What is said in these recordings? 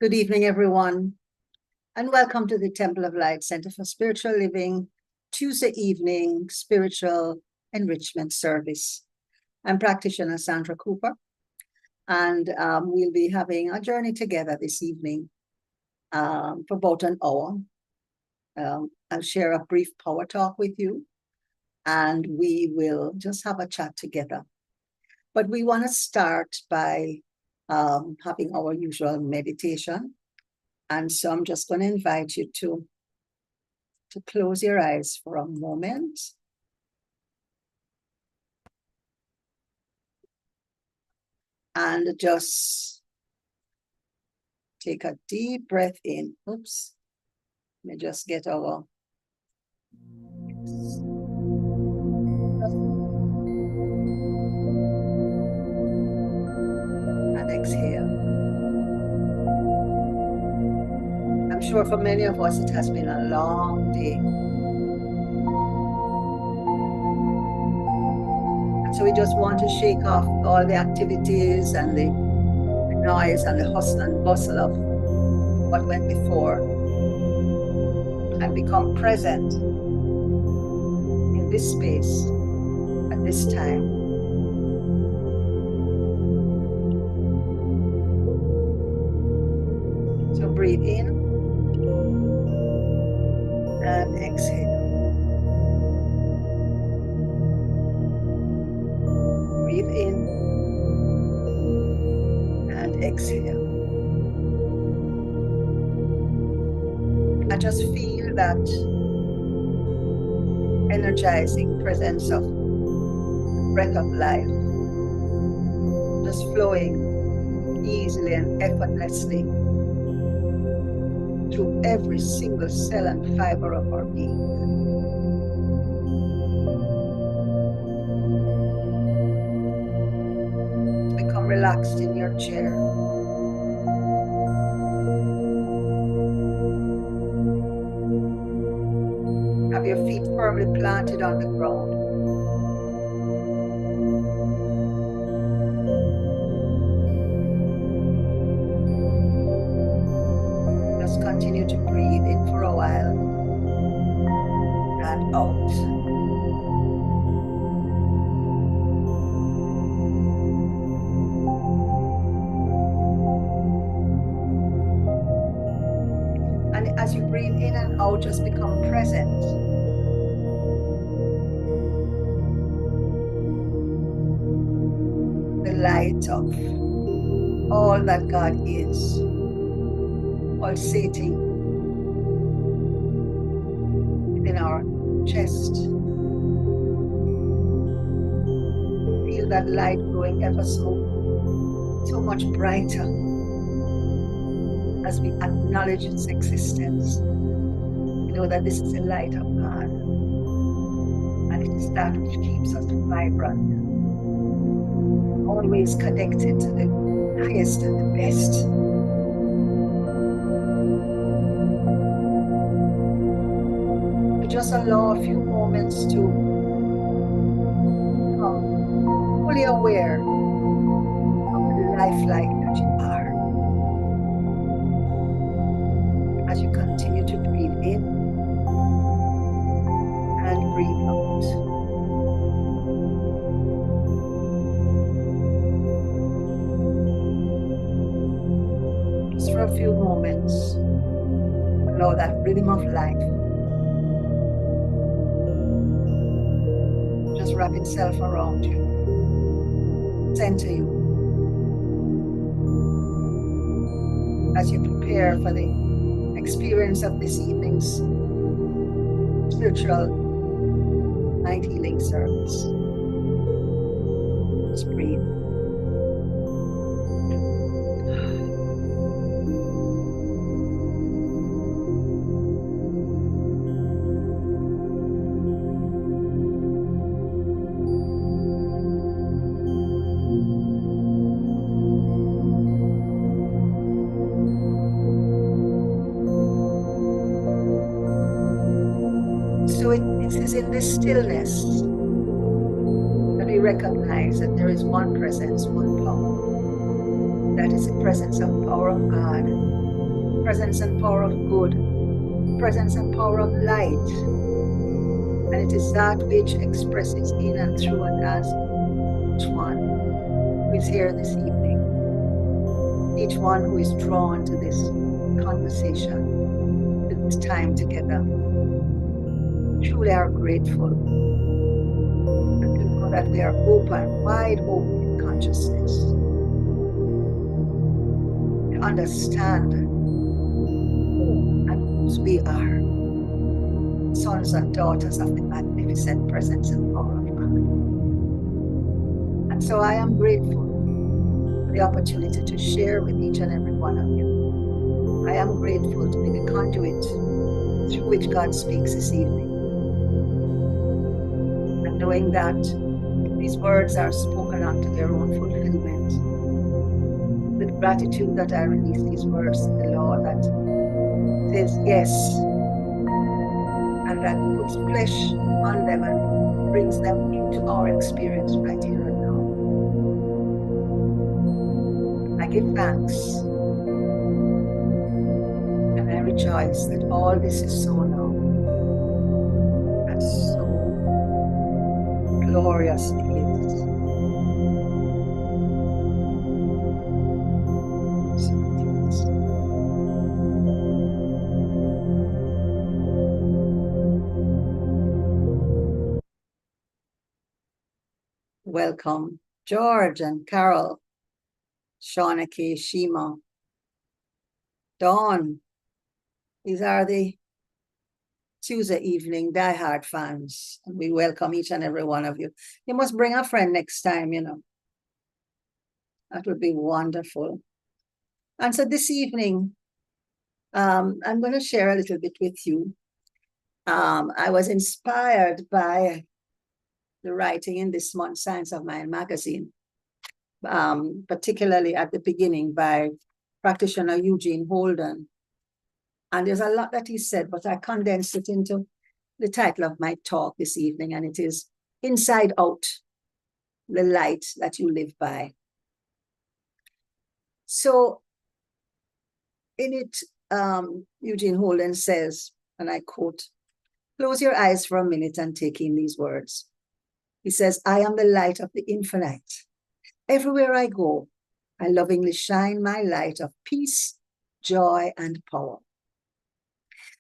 Good evening, everyone, and welcome to the Temple of Light Center for Spiritual Living Tuesday evening spiritual enrichment service. I'm practitioner Sandra Cooper, and we'll be having a journey together this evening for about an hour. I'll share a brief power talk with you, and we will just have a chat together. But we want to start by having our usual meditation. And so I'm just going to invite you to close your eyes for a moment. And just take a deep breath in. Oops. Let me just get our... And exhale. I'm sure for many of us it has been a long day. And so we just want to shake off all the activities and the noise and the hustle and bustle of what went before and become present in this space at this time. So breathe in and exhale. Breathe in and exhale. I just feel that energizing presence of breath of life just flowing easily and effortlessly through every single cell and fiber of our being. Become relaxed in your chair. Have your feet firmly planted on the ground. Just continue to breathe in for a while and out. And as you breathe in and out, just become present. The light of all that God is, pulsating within our chest. Feel that light growing ever so much brighter as we acknowledge its existence. We know that this is the light of God, and it is that which keeps us vibrant, always connected to the highest and the best. We just allow a few moments to become fully aware of the lifelike that you are. As you continue to breathe in and breathe out. Just for a few moments, allow that rhythm of life just wrap itself around you, center you, as you prepare for the experience of this evening's spiritual night healing service. Just breathe. So it is in this stillness that we recognize that there is one presence, one power. That is the presence of power of God presence and power of good, presence and power of light. And it is that which expresses in and through and as each one who is here this evening, each one who is drawn to this conversation, to this time together. Truly are grateful and to know that we are open, wide open in consciousness, to understand who and whose we are, sons and daughters of the magnificent presence and power of God. And so I am grateful for the opportunity to share with each and every one of you. I am grateful to be the conduit through which God speaks this evening. And knowing that these words are spoken unto their own fulfillment, with gratitude that I release these words to the Lord that says yes, and that puts flesh on them and brings them into our experience right here and now. I give thanks and I rejoice that all this is so now and so glorious it is. So it is. Welcome, George and Carol, Shawnake, Shima, Dawn. These are the Tuesday evening diehard fans, and we welcome each and every one of you. You must bring a friend next time, you know. That would be wonderful. And so this evening, I'm going to share a little bit with you. I was inspired by the writing in this month's Science of Mind magazine, particularly at the beginning by practitioner Eugene Holden. And there's a lot that he said, but I condensed it into the title of my talk this evening, and it is Inside Out, the Light That You Live By. So in it, Eugene Holden says, and I quote, "Close your eyes for a minute and take in these words." He says, "I am the light of the infinite. Everywhere I go, I lovingly shine my light of peace, joy, and power."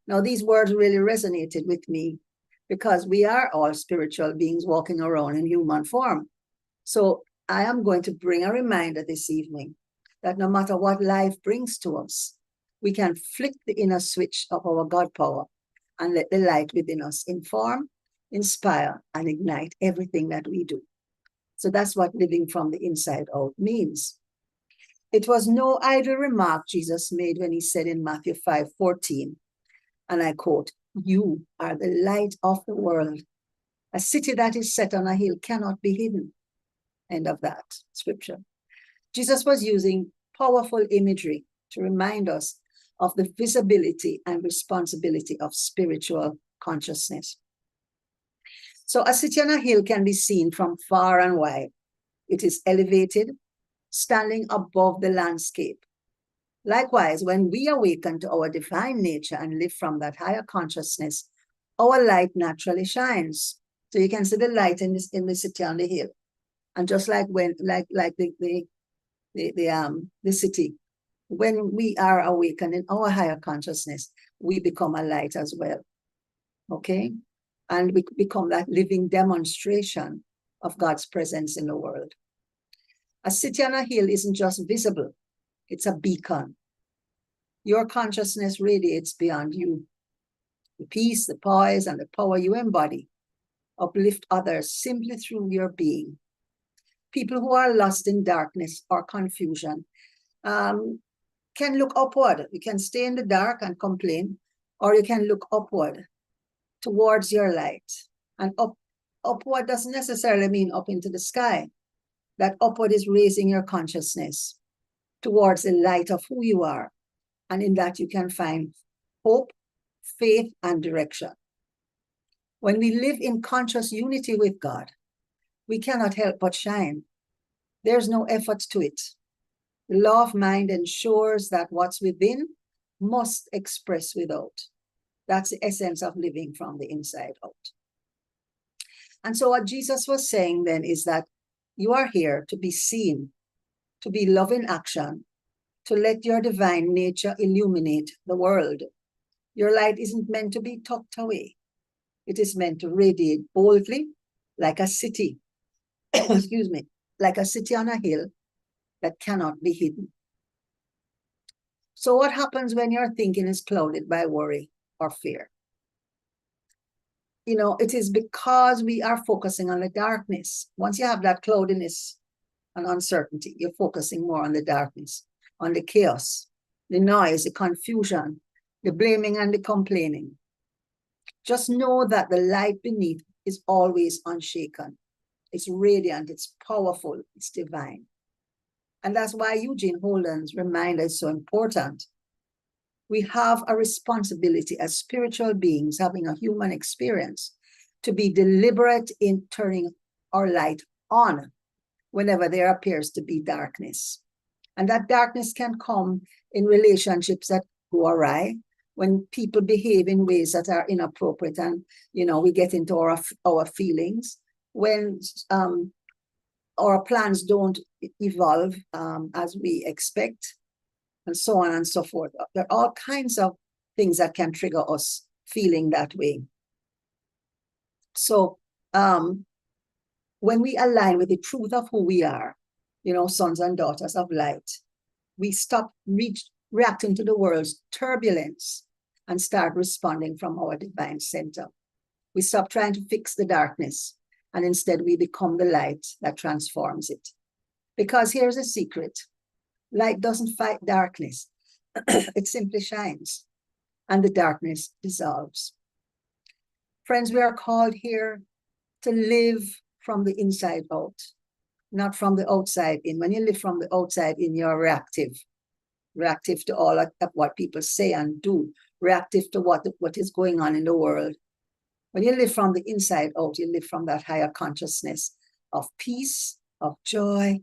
Now, these words really resonated with me because we are all spiritual beings walking around in human form. So I am going to bring a reminder this evening that no matter what life brings to us, we can flick the inner switch of our God power and let the light within us inform, inspire, and ignite everything that we do. So that's what living from the inside out means. It was no idle remark Jesus made when he said in Matthew 5:14, and I quote, "You are the light of the world. A city that is set on a hill cannot be hidden." End of that scripture. Jesus was using powerful imagery to remind us of the visibility and responsibility of spiritual consciousness. So a city on a hill can be seen from far and wide. It is elevated, standing above the landscape. Likewise, when we awaken to our divine nature and live from that higher consciousness, our light naturally shines. So you can see the light in the city on the hill. And just like when, like the city, when we are awakened in our higher consciousness, we become a light as well. Okay? And we become that living demonstration of God's presence in the world. A city on a hill isn't just visible, it's a beacon. Your consciousness radiates beyond you. The peace, the poise, and the power you embody uplift others simply through your being. People who are lost in darkness or confusion can look upward. You can stay in the dark and complain, or you can look upward towards your light. And upward doesn't necessarily mean up into the sky. That upward is raising your consciousness towards the light of who you are. And in that you can find hope, faith, and direction. When we live in conscious unity with God, we cannot help but shine. There's no effort to it. The law of mind ensures that what's within must express without. That's the essence of living from the inside out. And so what Jesus was saying then is that you are here to be seen, to be love in action, to let your divine nature illuminate the world. Your light isn't meant to be tucked away. It is meant to radiate boldly like a city, excuse me, like a city on a hill that cannot be hidden. So what happens when your thinking is clouded by worry or fear? You know, it is because we are focusing on the darkness. Once you have that cloudiness and uncertainty, you're focusing more on the darkness, on the chaos, the noise, the confusion, the blaming and the complaining. Just know that the light beneath is always unshaken. It's radiant, it's powerful, it's divine. And that's why Eugene Holden's reminder is so important. We have a responsibility as spiritual beings having a human experience to be deliberate in turning our light on whenever there appears to be darkness. And that darkness can come in relationships that go awry, when people behave in ways that are inappropriate and, you know, we get into our feelings, when our plans don't evolve as we expect, and so on and so forth. There are all kinds of things that can trigger us feeling that way. So when we align with the truth of who we are, you know, sons and daughters of light, we stop reacting to the world's turbulence and start responding from our divine center. We stop trying to fix the darkness, and instead we become the light that transforms it. Because here's a secret. Light doesn't fight darkness. It simply shines, and the darkness dissolves. Friends, we are called here to live from the inside out, not from the outside in. When you live from the outside in, you're reactive to all of what people say and do, reactive to what is going on in the world. When you live from the inside out, you live from that higher consciousness of peace, of joy,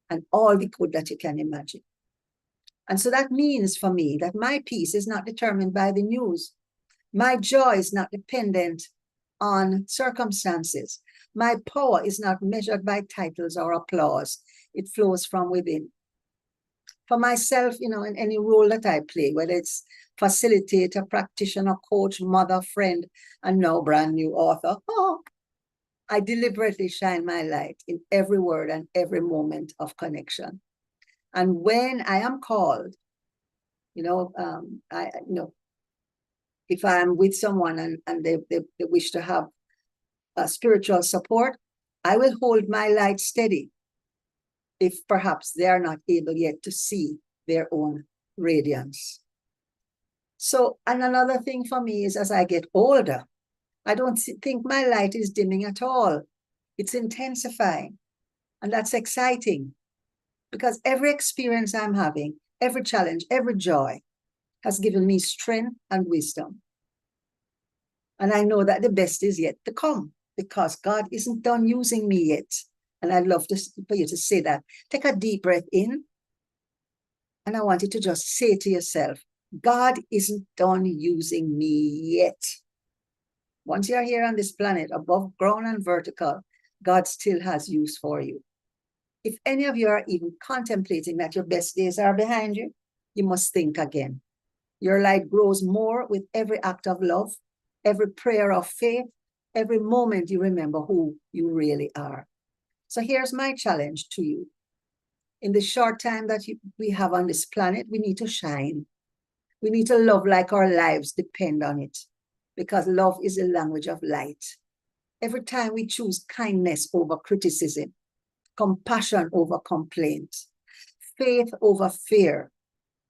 and all the good that you can imagine. And so that means for me that my peace is not determined by the news. My joy is not dependent on circumstances. My power is not measured by titles or applause. It flows from within. For myself, you know, in any role that I play, whether it's facilitator, practitioner, coach, mother, friend, and now brand new author, I deliberately shine my light in every word and every moment of connection. And when I am called, if I am with someone and they wish to have spiritual support, I will hold my light steady if perhaps they are not able yet to see their own radiance. So, and another thing for me is as I get older, I don't think my light is dimming at all. It's intensifying. And that's exciting because every experience I'm having, every challenge, every joy has given me strength and wisdom. And I know that the best is yet to come because God isn't done using me yet. And I'd love for you to say that. Take a deep breath in. And I want you to just say to yourself, God isn't done using me yet. Once you're here on this planet, above ground and vertical, God still has use for you. If any of you are even contemplating that your best days are behind you, you must think again. Your light grows more with every act of love, every prayer of faith, every moment you remember who you really are. So here's my challenge to you. In the short time that we have on this planet, we need to shine. We need to love like our lives depend on it, because love is the language of light. Every time we choose kindness over criticism, compassion over complaint, faith over fear,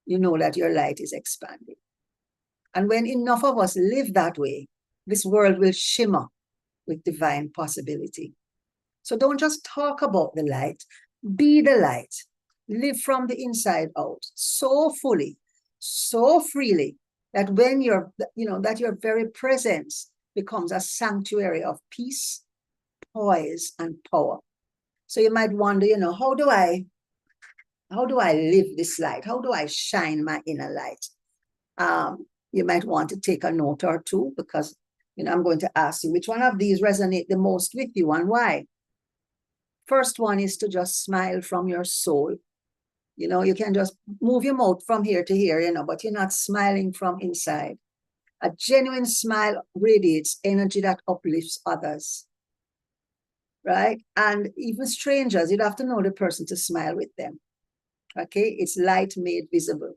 you know that your light is expanding. And when enough of us live that way, this world will shimmer with divine possibility. So don't just talk about the light, be the light. Live from the inside out so fully, so freely that when that your very presence becomes a sanctuary of peace, poise, and power. So you might wonder, how do I live this light? How do I shine my inner light? You might want to take a note or two, because I'm going to ask you which one of these resonate the most with you and why. First one is to just smile from your soul. You can just move your mouth from here to here, but you're not smiling from inside. A genuine smile radiates energy that uplifts others, right? And even strangers, you'd have to know the person to smile with them. Okay, it's light made visible.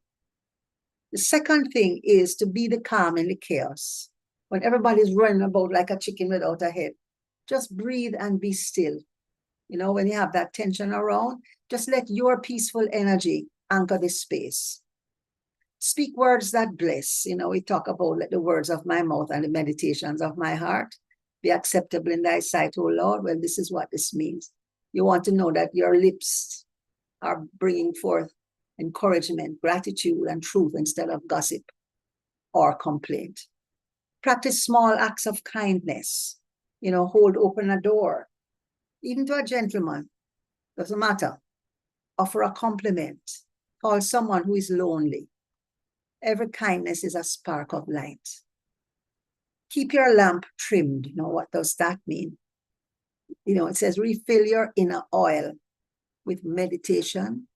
The second thing is to be the calm in the chaos. When everybody's running about like a chicken without a head, just breathe and be still. When you have that tension around, just let your peaceful energy anchor the space. Speak words that bless. We talk about let the words of my mouth and the meditations of my heart be acceptable in thy sight, O Lord. Well, this is what this means. You want to know that your lips are bringing forth encouragement, gratitude, and truth instead of gossip or complaint. Practice small acts of kindness. Hold open a door, even to a gentleman, doesn't matter. Offer a compliment. Call someone who is lonely. Every kindness is a spark of light. Keep your lamp trimmed. What does that mean? It says refill your inner oil with meditation,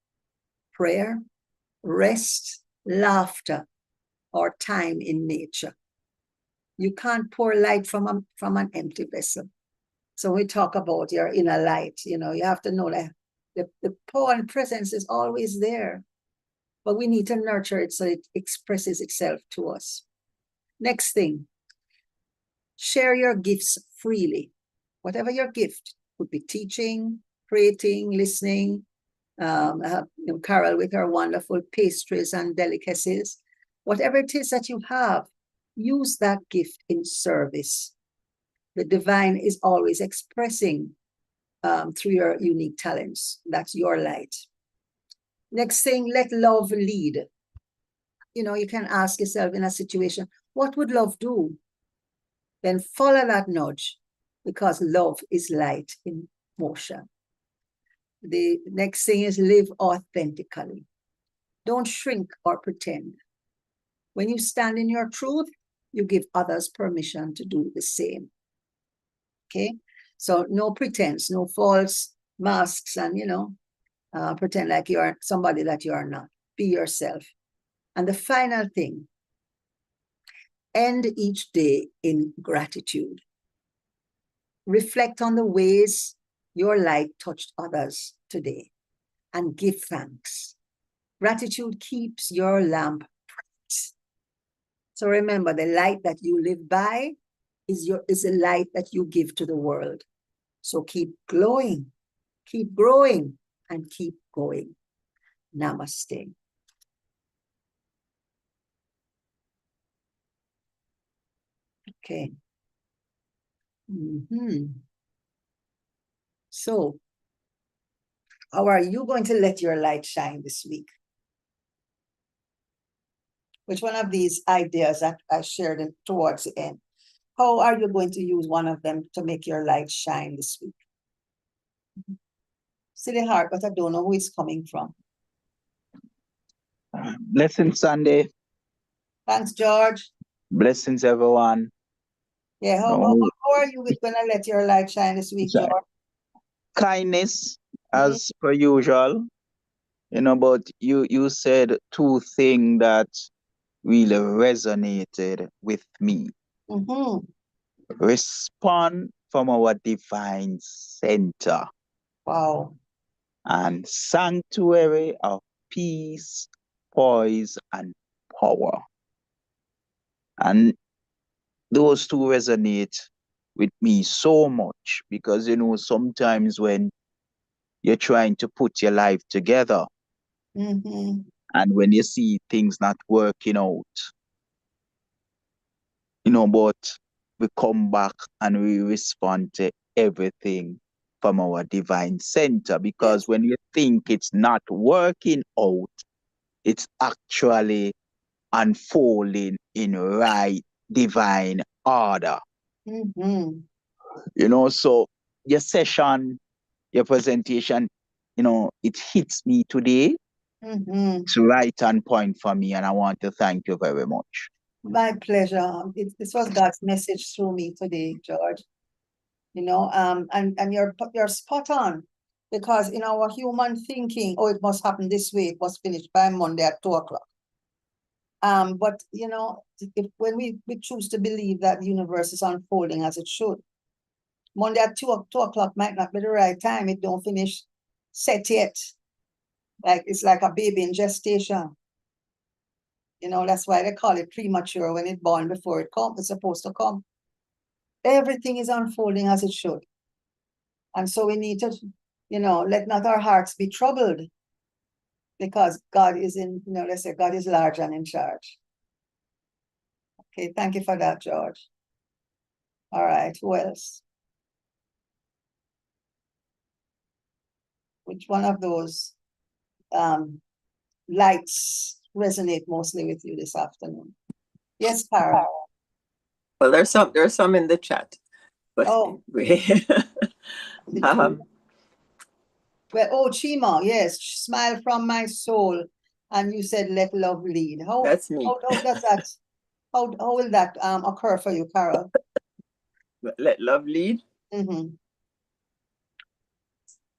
prayer, rest, laughter, or time in nature. You can't pour light from an empty vessel. So we talk about your inner light. You have to know that the power and presence is always there, but we need to nurture it so it expresses itself to us. Next thing, share your gifts freely. Whatever your gift, could be teaching, creating, listening. Carol with her wonderful pastries and delicacies. Whatever it is that you have, use that gift in service. The divine is always expressing through your unique talents. That's your light. Next thing, let love lead. You can ask yourself in a situation, what would love do? Then follow that nudge, because love is light in motion. The next thing is live authentically. Don't shrink or pretend. When you stand in your truth, you give others permission to do the same. Okay? So no pretense, no false masks, and pretend like you are somebody that you are not. Be yourself. And the final thing, end each day in gratitude. Reflect on the ways your light touched others today and give thanks. Gratitude keeps your lamp bright. So remember, the light that you live by is a light that you give to the world. So keep glowing, keep growing, and keep going. Namaste. Okay. So, how are you going to let your light shine this week? Which one of these ideas that I shared towards the end? How are you going to use one of them to make your light shine this week? See the heart, but I don't know who it's coming from. Blessings, Sunday. Thanks, George. Blessings, everyone. Yeah, how are you going to let your light shine this week, George? Kindness, as per usual. But you said two things that really resonated with me. Respond from our divine center. Wow. And sanctuary of peace, poise, and power. And those two resonate with me so much because, sometimes when you're trying to put your life together and when you see things not working out, but we come back and we respond to everything from our divine center, because when you think it's not working out, it's actually unfolding in right divine order. So your session, your presentation, it hits me today Mhm. It's right on point for me, and I want to thank you very much. My pleasure. This was God's message through me today, George. And you're spot on, because in our human thinking, oh, it must happen this way, it must finish by Monday at 2 o'clock. But when we choose to believe that the universe is unfolding as it should, Monday at 2 o'clock might not be the right time. It don't finish set yet. Like it's like a baby in gestation. That's why they call it premature when it's born before it comes. It's supposed to come. Everything is unfolding as it should. And so we need to, let not our hearts be troubled, because God is let's say God is large and in charge. Okay, thank you for that, George. All right, who else? Which one of those lights resonate mostly with you this afternoon? Yes, Carol. Well, there's some in the chat, but Oh. um, Well, Chima, yes, smile from my soul, and you said let love lead. that's me. How does that? How will that occur for you, Carol? Let love lead. Mm-hmm.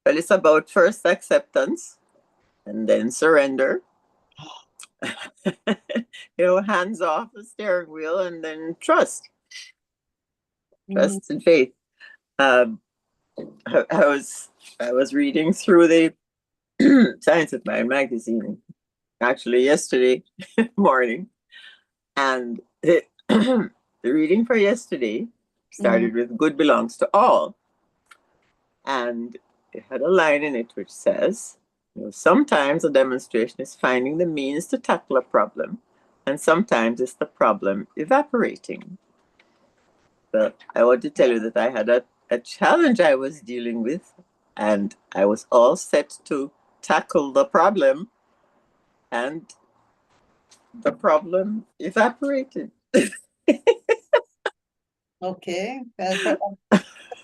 Well, it's about first acceptance and then surrender. Hands off the steering wheel and then trust and faith. I was reading through the Science of Mind magazine actually yesterday morning, and the reading for yesterday started with "Good belongs to all," and it had a line in it which says, sometimes a demonstration is finding the means to tackle a problem, and sometimes it's the problem evaporating. So I want to tell you that I had a challenge I was dealing with, and I was all set to tackle the problem, and the problem evaporated. Okay.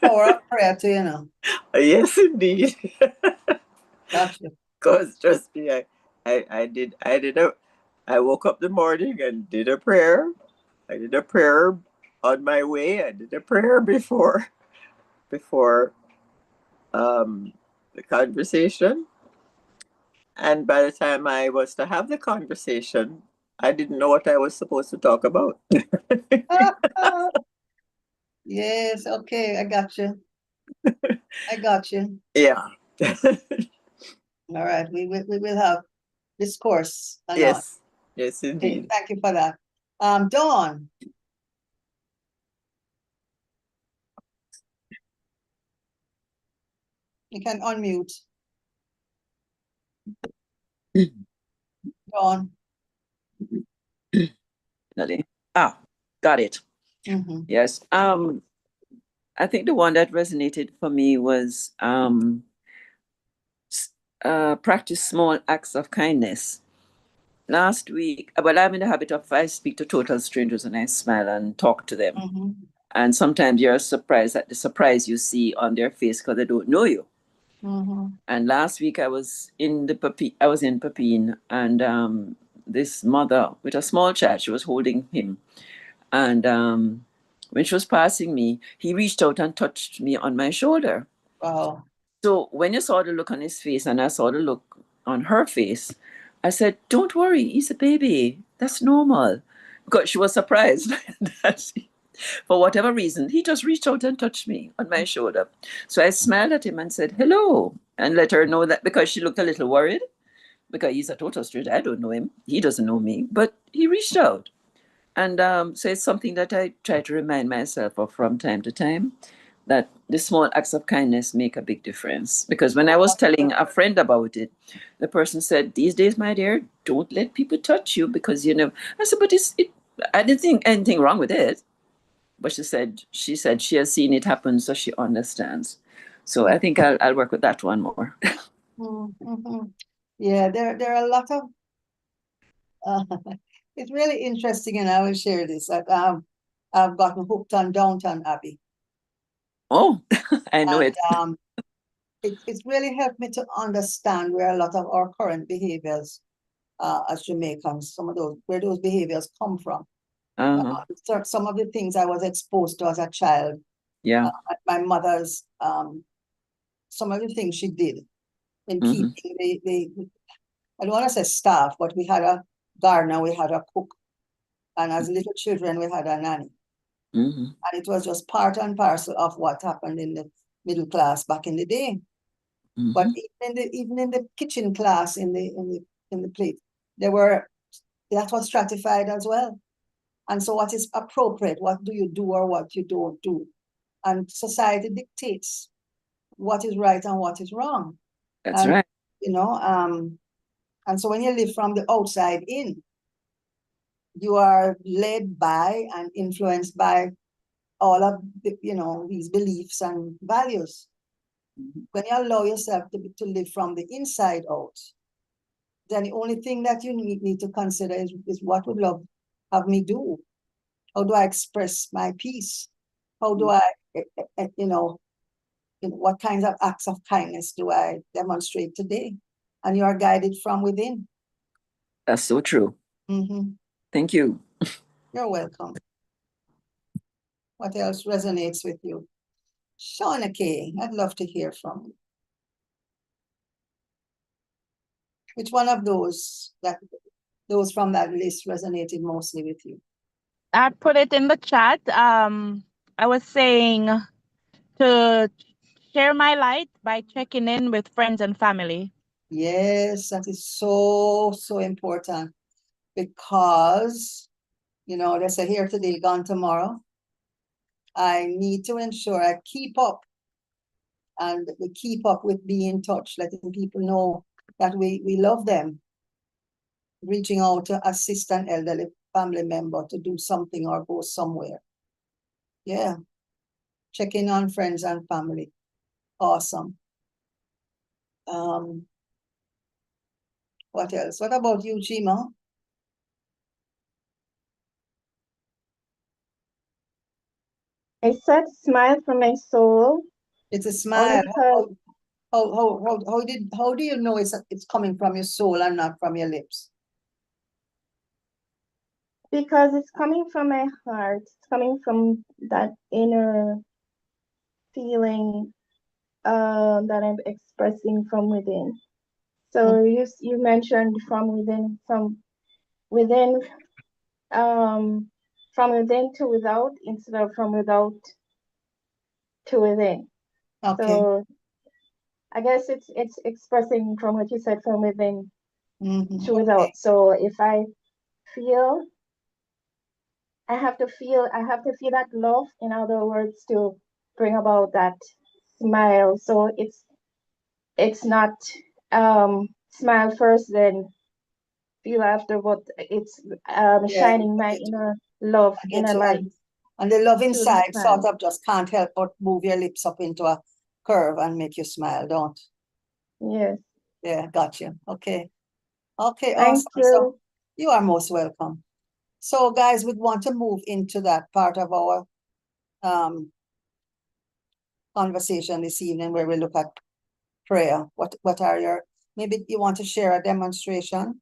Power of prayer to Yes, indeed. Gotcha. Because trust me, I woke up the morning and did a prayer. I did a prayer on my way. I did a prayer before the conversation. And by the time I was to have the conversation, I didn't know what I was supposed to talk about. Yes, okay, I got you. I got you. Yeah. All right, we will have discourse. Yes, Okay, indeed. thank you for that. Dawn. You can unmute. Dawn. Got it. Mm-hmm. Yes. I think the one that resonated for me was practice small acts of kindness. Last week, well, I'm in the habit of I speak to total strangers and I smile and talk to them. Mm-hmm. And sometimes you're surprised at the surprise you see on their face because they don't know you. Mm-hmm. And last week I was in Papine, and this mother with a small child, she was holding him. And when she was passing me, he reached out and touched me on my shoulder. Wow. So when you saw the look on his face and I saw the look on her face, I said, "Don't worry, he's a baby. That's normal." Because she was surprised that for whatever reason, he just reached out and touched me on my shoulder. So I smiled at him and said, "Hello," and let her know that, because she looked a little worried, because he's a total stranger. I don't know him. He doesn't know me, but he reached out. And so it's something that I try to remind myself of from time to time, that the small acts of kindness make a big difference. Because when I was telling a friend about it, the person said, "These days, my dear, don't let people touch you because you know." I said, "But I didn't think anything wrong with it." But she said she has seen it happen, so she understands. So I think I'll work with that one more. Mm-hmm. Yeah, there are a lot of it's really interesting, and I will share this. I've gotten hooked on Downton Abbey. Oh, I know And it. It's really helped me to understand where a lot of our current behaviors, as Jamaicans, where those behaviors come from. Uh-huh. Some of the things I was exposed to as a child, Yeah. at my mother's, some of the things she did in Mhm. keeping I don't want to say staff, but we had a gardener, we had a cook, and as little children, we had a nanny. Mhm. And it was just part and parcel of what happened in the middle class back in the day. But Mhm. even in the kitchen class, in the plate, that was stratified as well. And so what is appropriate, what do you do or what you don't do? And society dictates what is right and what is wrong. That's And right. you know, and so when you live from the outside in, you are led by and influenced by all of these beliefs and values. When you allow yourself to live from the inside out, then the only thing that you need to consider is what would love have me do? How do I express my peace? How do I, what kinds of acts of kindness do I demonstrate today? And you are guided from within. That's so true. Mm-hmm. Thank you. You're welcome. What else resonates with you? Shauna Kay, I'd love to hear from you. Which one of those from that list resonated mostly with you? I put it in the chat. I was saying to share my light by checking in with friends and family. Yes, that is so, so important, because, they say here today, gone tomorrow. I need to ensure I keep up, and we keep up with being in touch, letting people know that we love them, reaching out to assist an elderly family member to do something or go somewhere. Yeah. Checking on friends and family. Awesome. What else? What about you, Chima? I said smile from my soul. It's a Only smile. because How do you know it's coming from your soul and not from your lips? it's coming from my heart. It's coming from that inner feeling that I'm expressing from within. So you mentioned from within from within to without instead of from without to within. Okay. So I guess it's expressing from what you said from within to without. Okay. So if I feel I have to feel that love, in other words, to bring about that smile. So it's not smile first, then feel after, but it's Yeah, shining my I get you. inner love, I get inner you. light And the love through the inside sort smile. of just can't help but move your lips up into a curve and make you smile, don't? Yes. Yeah, got you. Okay. Okay, Thank awesome. So you. you are most welcome. So guys, we want to move into that part of our conversation this evening where we look at prayer. What are your, maybe you want to share a demonstration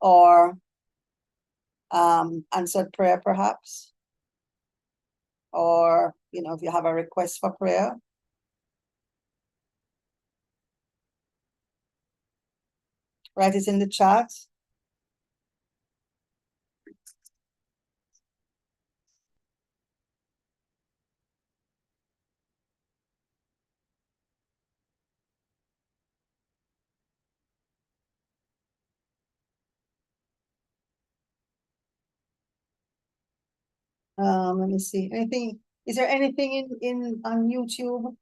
or answered prayer perhaps, or if you have a request for prayer. Write it in the chat. Let me see. Anything? Is there anything in on YouTube?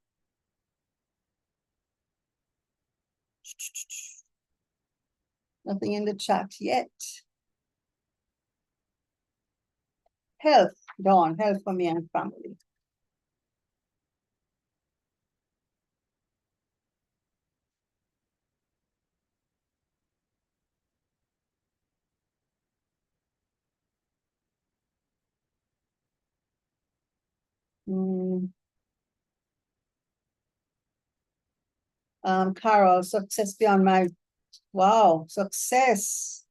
Nothing in the chat yet. Health, Dawn, health for me and family. Carol, success beyond my, wow, success.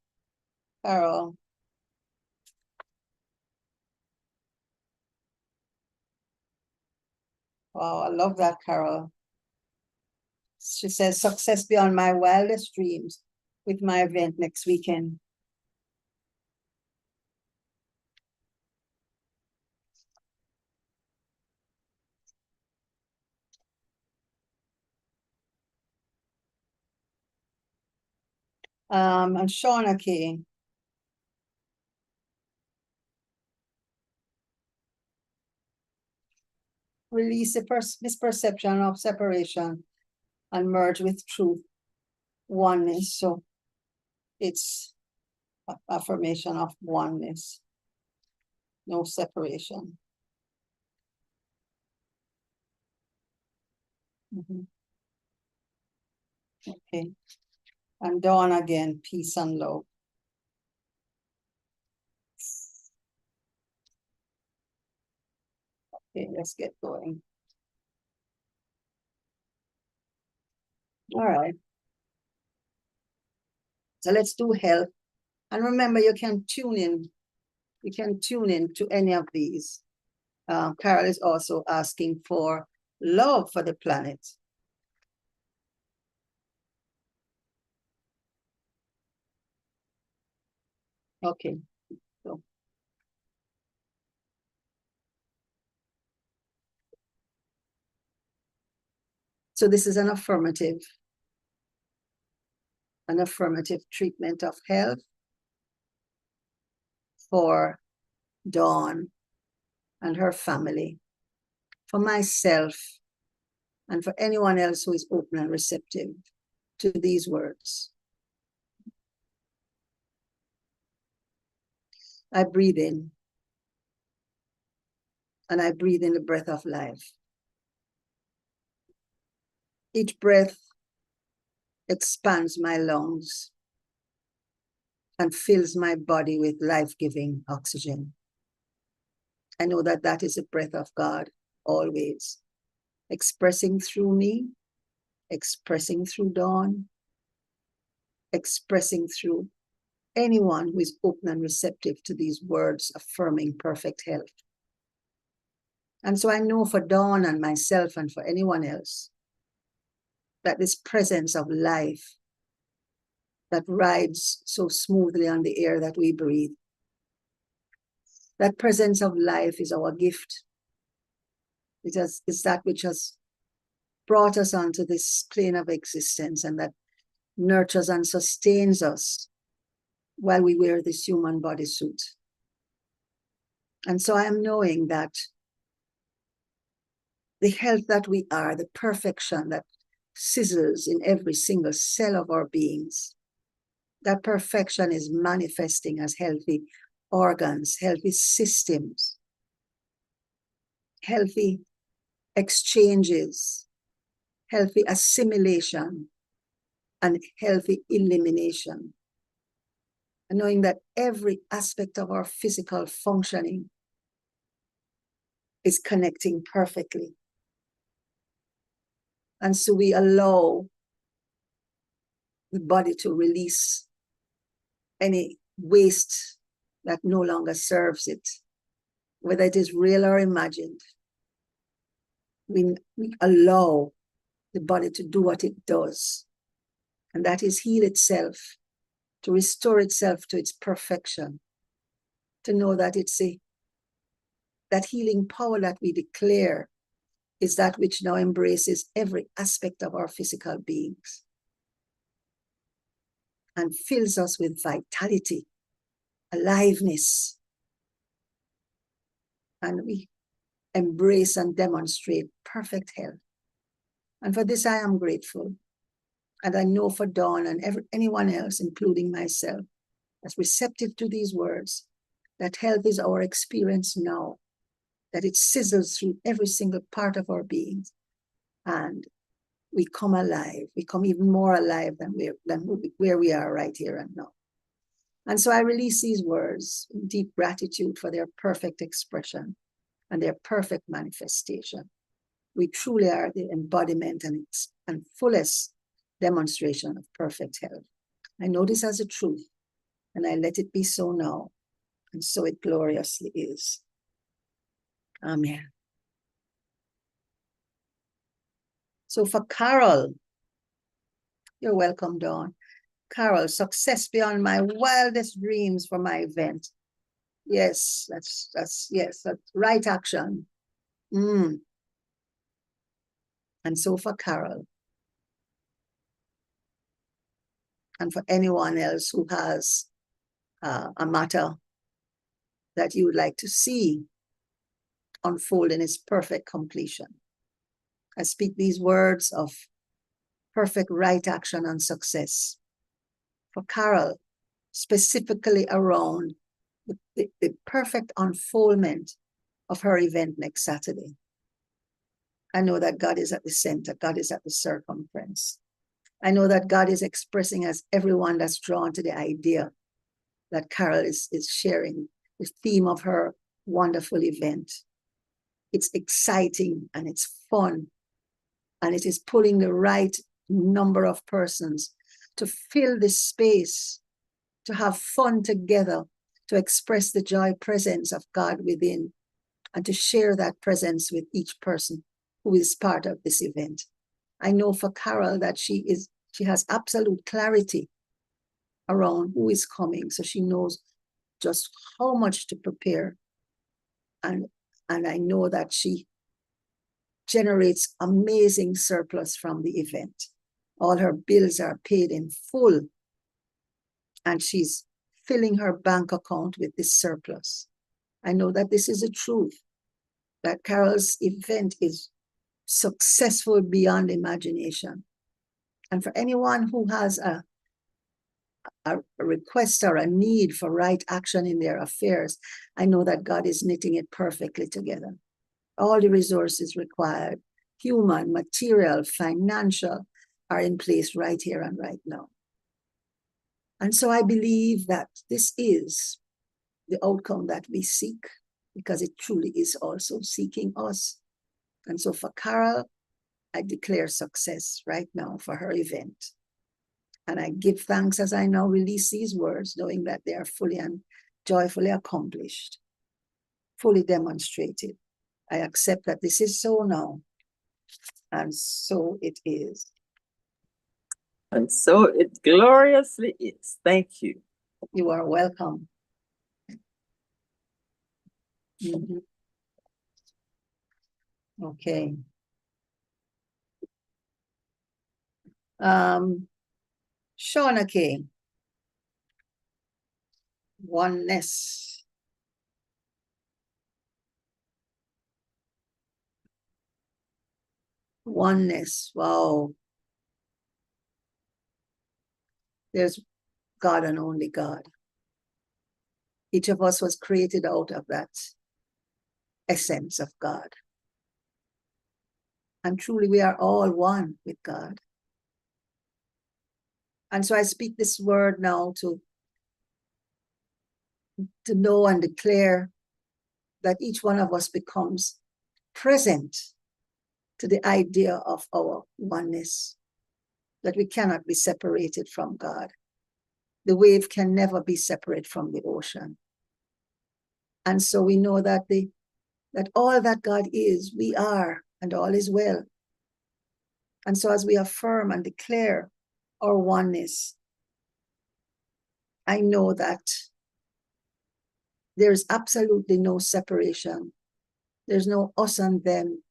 Carol. Wow, I love that, Carol. She says, success beyond my wildest dreams with my event next weekend. And Shauna K. Release the misperception of separation and merge with truth, oneness. So it's affirmation of oneness, no separation. Okay. And Dawn again, peace and love. Okay, let's get going. All right. So let's do health. And remember, you can tune in. You can tune in to any of these. Carol is also asking for love for the planet. Okay. So this is an affirmative treatment of health for Dawn and her family, for myself, and for anyone else who is open and receptive to these words. I breathe in, and I breathe in the breath of life. Each breath expands my lungs and fills my body with life-giving oxygen. I know that that is the breath of God always, expressing through me, expressing through Dawn, expressing through anyone who is open and receptive to these words affirming perfect health. And so I know for Dawn and myself and for anyone else that this presence of life that rides so smoothly on the air that we breathe, that presence of life is our gift. It's that which has brought us onto this plane of existence and that nurtures and sustains us while we wear this human bodysuit. And so I am knowing that the health that we are, the perfection that sizzles in every single cell of our beings, that perfection is manifesting as healthy organs, healthy systems, healthy exchanges, healthy assimilation, and healthy elimination. And knowing that every aspect of our physical functioning is connecting perfectly. And so we allow the body to release any waste that no longer serves it, whether it is real or imagined. We allow the body to do what it does, and that is heal itself, to restore itself to its perfection, to know that that healing power that we declare is that which now embraces every aspect of our physical beings and fills us with vitality, aliveness, and we embrace and demonstrate perfect health. And for this, I am grateful. And I know for Dawn and anyone else, including myself, that's receptive to these words, that health is our experience now, that it sizzles through every single part of our beings. And we come alive. We come even more alive than where we are right here and now. And so I release these words in deep gratitude for their perfect expression and their perfect manifestation. We truly are the embodiment and fullest demonstration of perfect health. I know this as a truth, and I let it be so now, and so it gloriously is. Amen. So for Carol, you're welcome, Dawn. Carol, success beyond my wildest dreams for my event. Yes, that's right action. And so for Carol, and for anyone else who has a matter that you would like to see unfold in its perfect completion, I speak these words of perfect right action and success. For Carol, specifically around the perfect unfoldment of her event next Saturday. I know that God is at the center. God is at the circumference. I know that God is expressing as everyone that's drawn to the idea that Carol is sharing the theme of her wonderful event. It's exciting and it's fun, and it is pulling the right number of persons to fill this space, to have fun together, to express the joy presence of God within, and to share that presence with each person who is part of this event. I know for Carol that she has absolute clarity around who is coming, so she knows just how much to prepare. And I know that she generates amazing surplus from the event. All her bills are paid in full, and she's filling her bank account with this surplus. I know that this is a truth, that Carol's event is successful beyond imagination. And for anyone who has a request or a need for right action in their affairs, I know that God is knitting it perfectly together. All the resources required, human, material, financial, are in place right here and right now. And so I believe that this is the outcome that we seek, because it truly is also seeking us. And so for Carol, I declare success right now for her event. And I give thanks as I now release these words, knowing that they are fully and joyfully accomplished, fully demonstrated. I accept that this is so now, and so it is. And so it gloriously is. Thank you. You are welcome. Okay. Shauna K. Oneness. Oneness. Wow. There's God and only God. Each of us was created out of that essence of God. And truly we are all one with God. And so I speak this word now to know and declare that each one of us becomes present to the idea of our oneness, that we cannot be separated from God. The wave can never be separate from the ocean. And so we know that that all that God is, we are, and all is well. And so as we affirm and declare our oneness, I know that there's absolutely no separation. There's no us and them.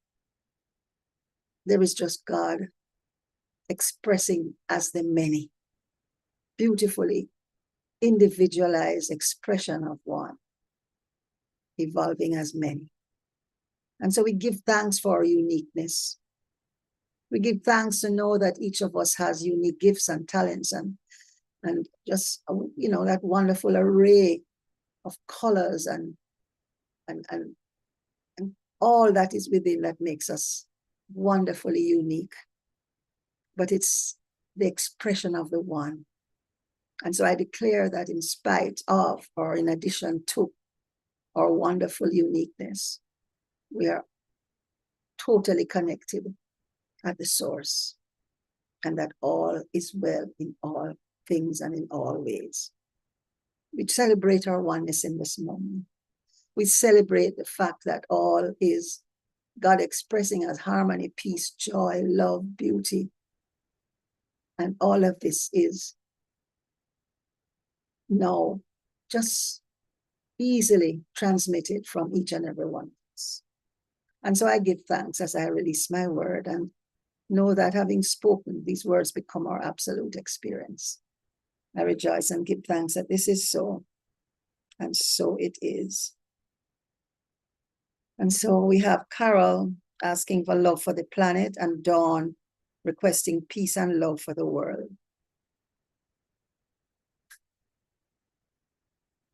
There is just God expressing as the many. Beautifully individualized expression of one, evolving as many. And so we give thanks for our uniqueness. We give thanks to know that each of us has unique gifts and talents and just, that wonderful array of colors and all that is within that makes us wonderfully unique. But it's the expression of the one. And so I declare that in spite of, or in addition to, our wonderful uniqueness, we are totally connected at the source. and that all is well in all things and in all ways. We celebrate our oneness in this moment. We celebrate the fact that all is God expressing as harmony, peace, joy, love, beauty. And all of this is now just easily transmitted from each and every one of us. And so I give thanks as I release my word and know that having spoken, these words become our absolute experience. I rejoice and give thanks that this is so, and so it is. And so we have Carol asking for love for the planet and Dawn requesting peace and love for the world.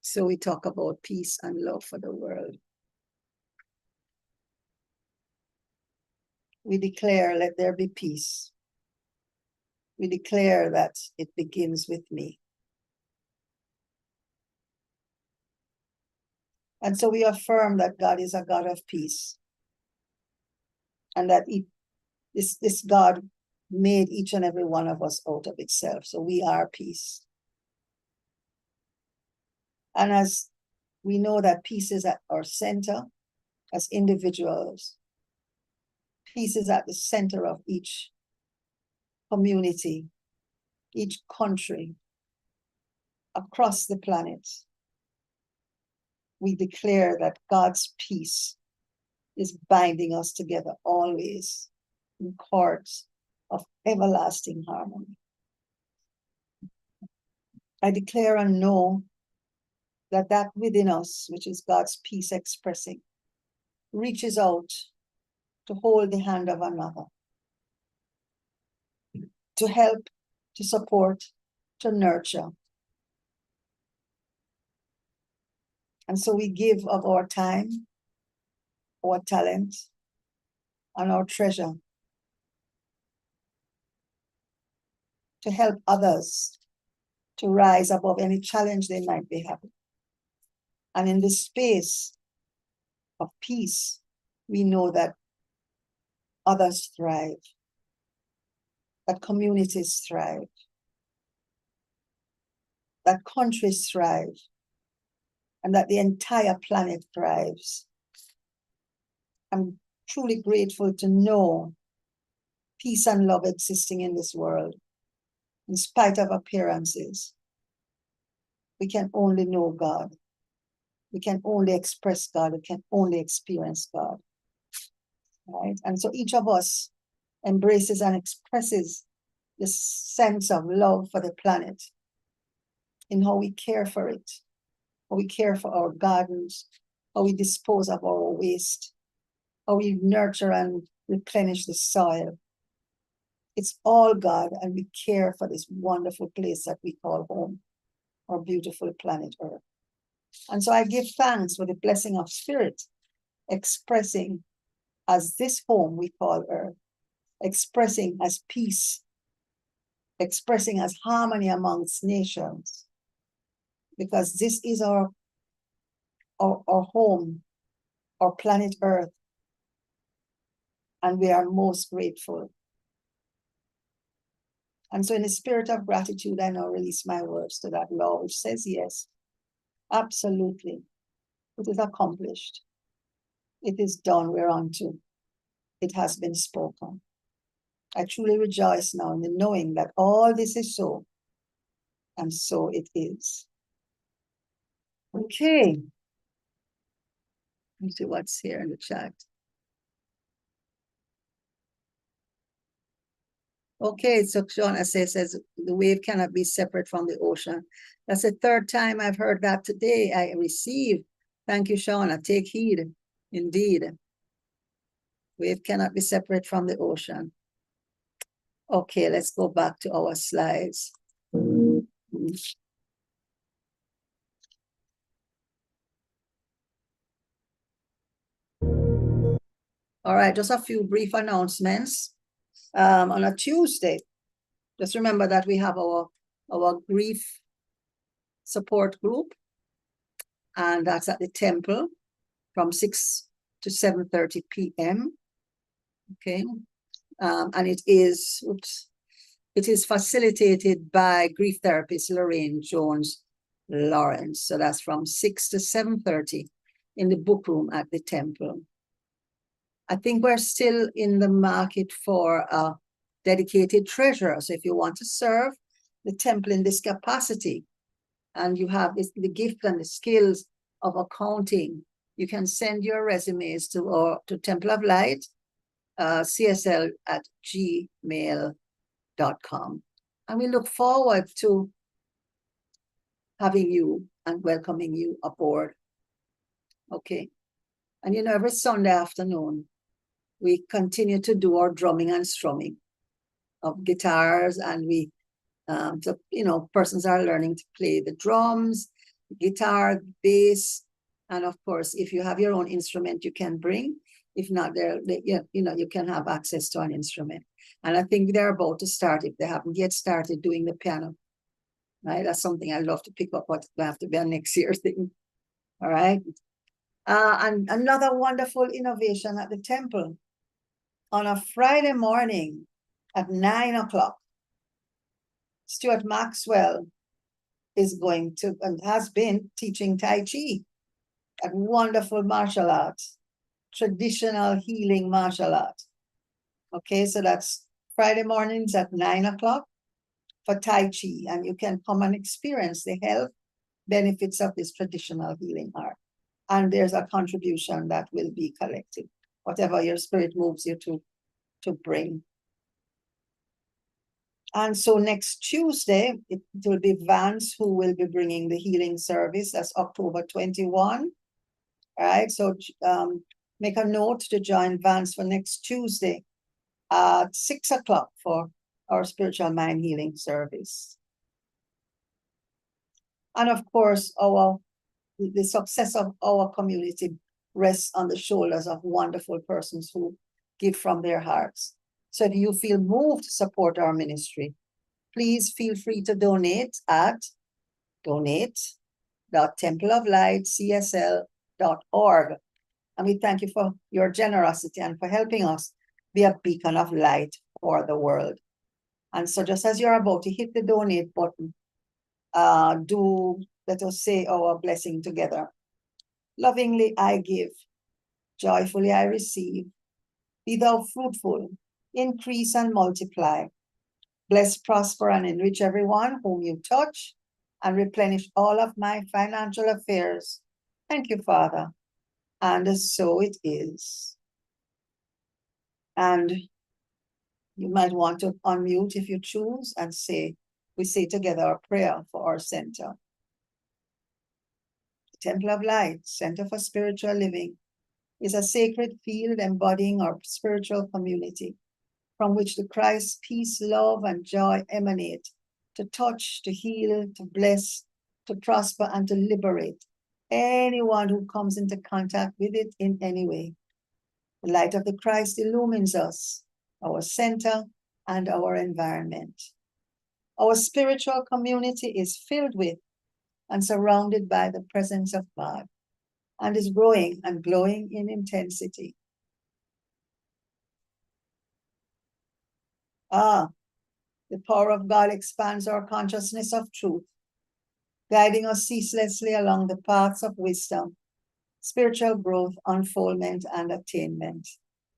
So we talk about peace and love for the world. We declare, let there be peace. We declare that it begins with me. And so we affirm that God is a God of peace. And that this God made each and every one of us out of itself. So we are peace. And as we know that peace is at our center as individuals, peace is at the center of each community, each country, across the planet. We declare that God's peace is binding us together always in cords of everlasting harmony. I declare and know that within us, which is God's peace expressing, reaches out to hold the hand of another, to help, to support, to nurture. And so we give of our time, our talent, and our treasure to help others to rise above any challenge they might be having. And in this space of peace, we know that others thrive, that communities thrive, that countries thrive, and that the entire planet thrives. I'm truly grateful to know peace and love existing in this world, in spite of appearances. We can only know God. We can only express God. We can only experience God. Right? And so each of us embraces and expresses this sense of love for the planet in how we care for it, how we care for our gardens, how we dispose of our waste, how we nurture and replenish the soil. It's all God, and we care for this wonderful place that we call home, our beautiful planet Earth. And so I give thanks for the blessing of Spirit, expressing as this home we call Earth, expressing as peace, expressing as harmony amongst nations, because this is our home, our planet Earth, and we are most grateful. And so in the spirit of gratitude, I now release my words to that law, which says, yes, absolutely, it is accomplished. It is done, whereunto it has been spoken. I truly rejoice now in the knowing that all this is so, and so it is. Okay. Let's see what's here in the chat. Okay, so Shauna says the wave cannot be separate from the ocean. That's the third time I've heard that today. I receive. Thank you, Shauna. Take heed. Indeed. Wave cannot be separate from the ocean. Okay, let's go back to our slides. All right, just a few brief announcements. On a Tuesday, just remember that we have our grief support group, and that's at the temple from 6 to 7:30 p.m. Okay, and it is It is facilitated by grief therapist Lorraine Jones Lawrence. So that's from 6 to 7:30 in the book room at the temple. I think we're still in the market for a dedicated treasurer. So if you want to serve the temple in this capacity, and you have the gift and the skills of accounting, you can send your resumes to Temple of Light, csl@gmail.com. And we look forward to having you and welcoming you aboard. Okay. And you know, every Sunday afternoon, we continue to do our drumming and strumming of guitars, and we, so, you know, persons are learning to play the drums, guitar, bass, and of course, if you have your own instrument, you can bring. If not, you can have access to an instrument. And I think they're about to start, if they haven't yet started, doing the piano. Right, that's something I'd love to pick up, but it'll have to be a next year thing. All right. And another wonderful innovation at the temple. On a Friday morning at 9 o'clock, Stuart Maxwell is going to, and has been, teaching Tai Chi, a wonderful martial art, traditional healing martial art. Okay, so that's Friday mornings at 9 o'clock for Tai Chi, and you can come and experience the health benefits of this traditional healing art. And there's a contribution that will be collected, whatever your spirit moves you to bring. And so next Tuesday, it will be Vance who will be bringing the healing service. That's October 21. All right, so make a note to join Vance for next Tuesday at 6 o'clock for our spiritual mind healing service. And of course, the success of our community rests on the shoulders of wonderful persons who give from their hearts. So if you feel moved to support our ministry, please feel free to donate at donate.templeoflightcsl.org. And we thank you for your generosity and for helping us be a beacon of light for the world. And so just as you're about to hit the donate button, let us say our blessing together. Lovingly I give, joyfully I receive. Be thou fruitful, increase and multiply. Bless, prosper, and enrich everyone whom you touch, and replenish all of my financial affairs. Thank you, Father. And so it is. And you might want to unmute if you choose and we say together a prayer for our center. Temple of Light, Center for Spiritual Living, is a sacred field embodying our spiritual community, from which the Christ's peace, love, and joy emanate to touch, to heal, to bless, to prosper, and to liberate anyone who comes into contact with it in any way. The light of the Christ illumines us, our center, and our environment. Our spiritual community is filled with and surrounded by the presence of God, and is growing and glowing in intensity. The power of God expands our consciousness of truth, guiding us ceaselessly along the paths of wisdom, spiritual growth, unfoldment, and attainment.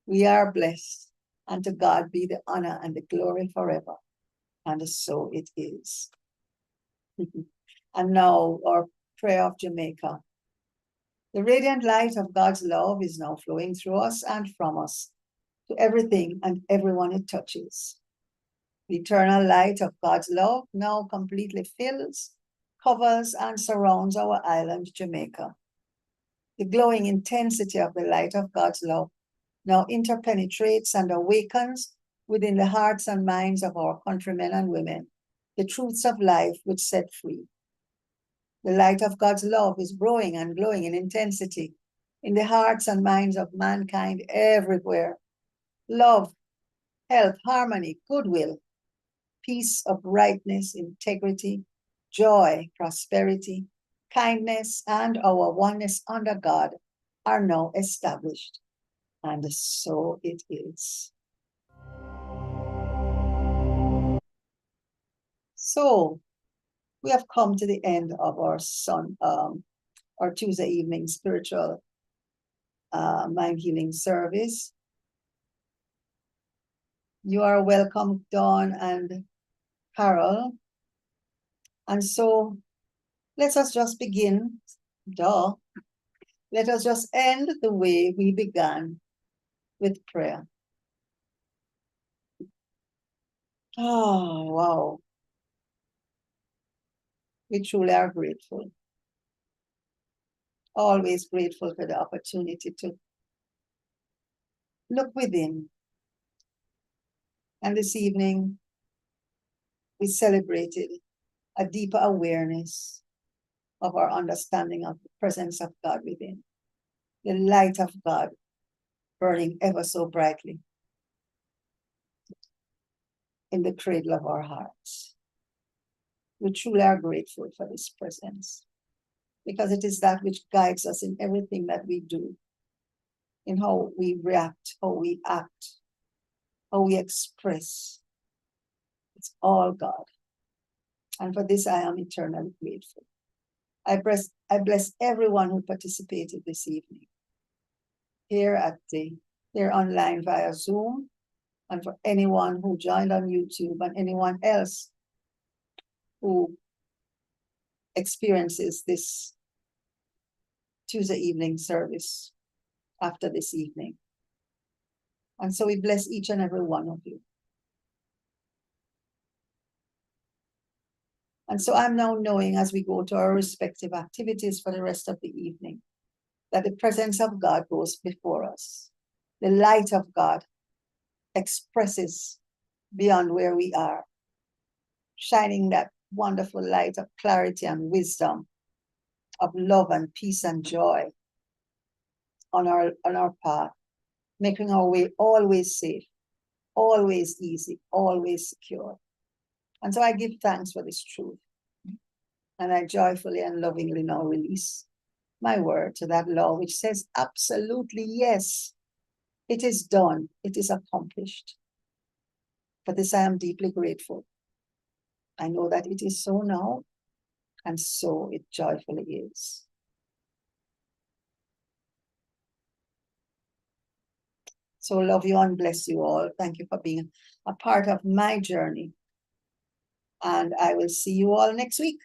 We are blessed, and to God be the honor and the glory forever. And so it is. And now our prayer of Jamaica. The radiant light of God's love is now flowing through us and from us to everything and everyone it touches. The eternal light of God's love now completely fills, covers, and surrounds our island, Jamaica. The glowing intensity of the light of God's love now interpenetrates and awakens within the hearts and minds of our countrymen and women the truths of life which set free. The light of God's love is growing and glowing in intensity in the hearts and minds of mankind everywhere. Love, health, harmony, goodwill, peace, uprightness, integrity, joy, prosperity, kindness, and our oneness under God are now established. And so it is. So we have come to the end of our Tuesday evening spiritual mind healing service. You are welcome, Dawn and Carol. And so let us just begin. Let us just end the way we began, with prayer. Oh, wow. We truly are grateful. Always grateful for the opportunity to look within. And this evening, we celebrated a deeper awareness of our understanding of the presence of God within, the light of God burning ever so brightly in the cradle of our hearts. We truly are grateful for this presence, because it is that which guides us in everything that we do, in how we react, how we act, how we express. It's all God. And for this, I am eternally grateful. I bless everyone who participated this evening here online via Zoom, and for anyone who joined on YouTube and anyone else who experiences this Tuesday evening service after this evening. And so we bless each and every one of you. And so I'm now knowing, as we go to our respective activities for the rest of the evening, that the presence of God goes before us. The light of God expresses beyond where we are, shining that wonderful light of clarity and wisdom, of love and peace and joy on our path, making our way always safe, always easy, always secure. And so I give thanks for this truth. And I joyfully and lovingly now release my word to that law which says absolutely yes. It is done. It is accomplished. For this I am deeply grateful. I know that it is so now, and so it joyfully is. So love you and bless you all. Thank you for being a part of my journey. And I will see you all next week.